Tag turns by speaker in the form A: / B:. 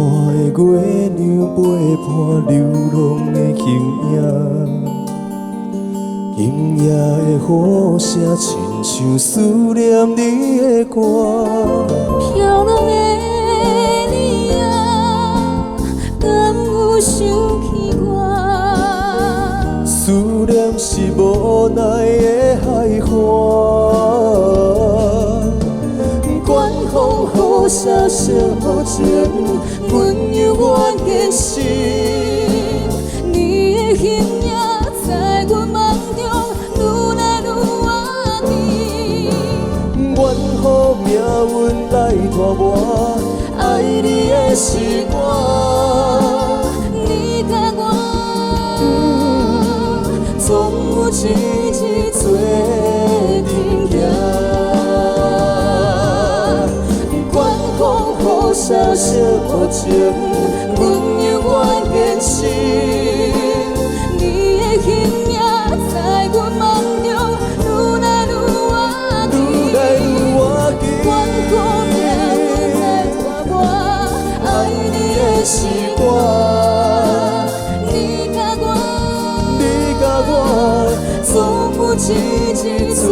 A: 的月亮陪伴流浪的形影，今夜的雨声亲像思念你的歌。
B: 飘落的你啊，敢有想起我？
A: 思念是无奈的海岸，管风雨沙小情，阮犹原坚信。
B: 你的形影在阮梦中愈来愈活甜。
A: 愿予命运来拖磨，爱你的是我。
B: 你甲我，
A: 总有一日做阵行。管风雨沙小情，阮犹原坚信。
B: 你的形影在阮梦中愈来愈活甜。
A: 愈来愈活甜。
B: 管好命运来拖磨，爱你的是我。你甲我，
A: 你甲我，
B: 总有一日做。